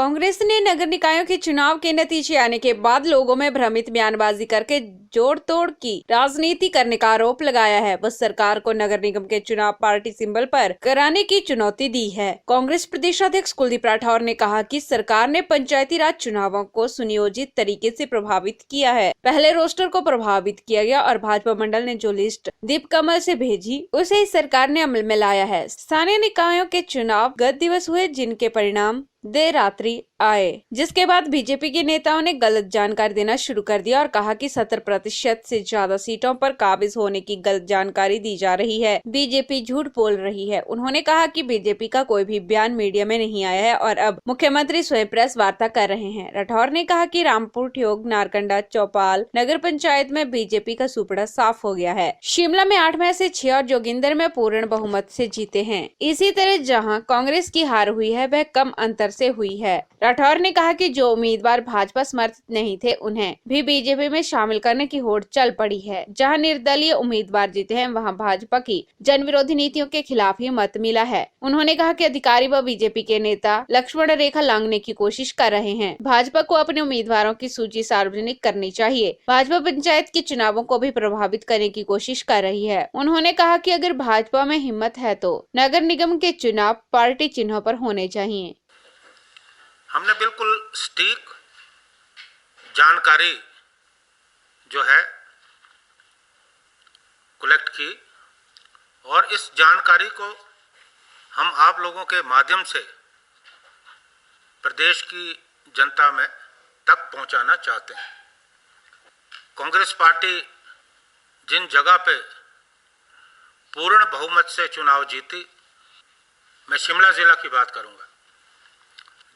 कांग्रेस ने नगर निकायों के चुनाव के नतीजे आने के बाद लोगों में भ्रमित बयानबाजी करके जोड़ तोड़ की राजनीति करने का आरोप लगाया है। वह सरकार को नगर निगम के चुनाव पार्टी सिंबल पर कराने की चुनौती दी है। कांग्रेस प्रदेशाध्यक्ष कुलदीप राठौर ने कहा कि सरकार ने पंचायती राज चुनावों को सुनियोजित तरीके से प्रभावित किया है। पहले रोस्टर को प्रभावित किया गया और भाजपा मंडल ने जो लिस्ट दीप कमल से भेजी उसे इस सरकार ने अमल में लाया है। स्थानीय निकायों के चुनाव गत दिवस हुए, जिनके परिणाम देर रात्रि आए, जिसके बाद बीजेपी के नेताओं ने गलत जानकारी देना शुरू कर दिया और कहा कि 70% से ज्यादा सीटों पर काबिज होने की गलत जानकारी दी जा रही है। बीजेपी झूठ बोल रही है। उन्होंने कहा कि बीजेपी का कोई भी बयान मीडिया में नहीं आया है और अब मुख्यमंत्री स्वयं प्रेस वार्ता कर रहे हैं। राठौर ने कहा कि रामपुर, ठियोग, नारकंडा, चौपाल नगर पंचायत में बीजेपी का सुपड़ा साफ हो गया है। शिमला में 8 में से 6 और जोगिंदर में पूर्ण बहुमत से जीते हैं। इसी तरह जहाँ कांग्रेस की हार हुई है वह कम अंतर से हुई है। राठौर ने कहा कि जो उम्मीदवार भाजपा समर्थित नहीं थे उन्हें भी बीजेपी में शामिल करने की होड़ चल पड़ी है। जहां निर्दलीय उम्मीदवार जीते हैं वहां भाजपा की जन विरोधी नीतियों के खिलाफ ही मत मिला है। उन्होंने कहा कि अधिकारी व बीजेपी के नेता लक्ष्मण रेखा लांघने की कोशिश कर रहे हैं। भाजपा को अपने उम्मीदवारों की सूची सार्वजनिक करनी चाहिए। भाजपा पंचायत के चुनावों को भी प्रभावित करने की कोशिश कर रही है। उन्होंने कहा कि अगर भाजपा में हिम्मत है तो नगर निगम के चुनाव पार्टी चिन्हों पर होने चाहिए। हमने बिल्कुल सटीक जानकारी जो है कलेक्ट की और इस जानकारी को हम आप लोगों के माध्यम से प्रदेश की जनता में तक पहुंचाना चाहते हैं। कांग्रेस पार्टी जिन जगह पे पूर्ण बहुमत से चुनाव जीती, मैं शिमला जिला की बात करूंगा,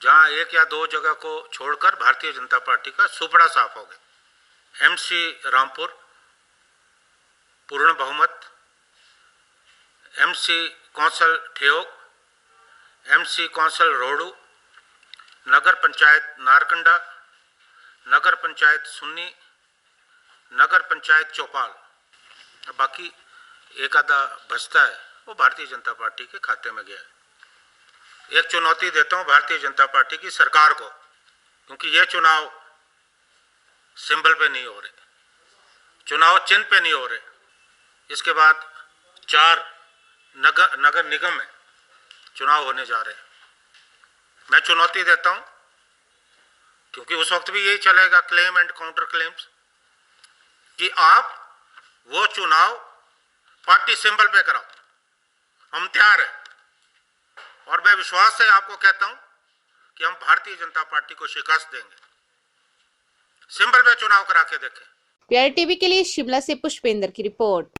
जहां 1 या 2 जगह को छोड़कर भारतीय जनता पार्टी का सुपड़ा साफ हो गया। एमसी रामपुर पूर्ण बहुमत, MC council Theog, MC council Rohru, नगर पंचायत नारकंडा, नगर पंचायत सुन्नी, नगर पंचायत चौपाल, बाकी एक आधा बचता है वो भारतीय जनता पार्टी के खाते में गया है। एक चुनौती देता हूं भारतीय जनता पार्टी की सरकार को, क्योंकि ये चुनाव सिंबल पे नहीं हो रहे, चुनाव चिन्ह पे नहीं हो रहे। इसके बाद 4 नगर निगम में चुनाव होने जा रहे हैं। मैं चुनौती देता हूं, क्योंकि उस वक्त भी यही चलेगा, क्लेम एंड काउंटर क्लेम्स, कि आप वो चुनाव पार्टी सिंबल पे कराओ। हम तैयार हैं और मैं विश्वास से आपको कहता हूं कि हम भारतीय जनता पार्टी को शिकस्त देंगे। सिंबल पे चुनाव करा के देखें। PI टीवी के लिए शिमला से पुष्पेंद्र की रिपोर्ट।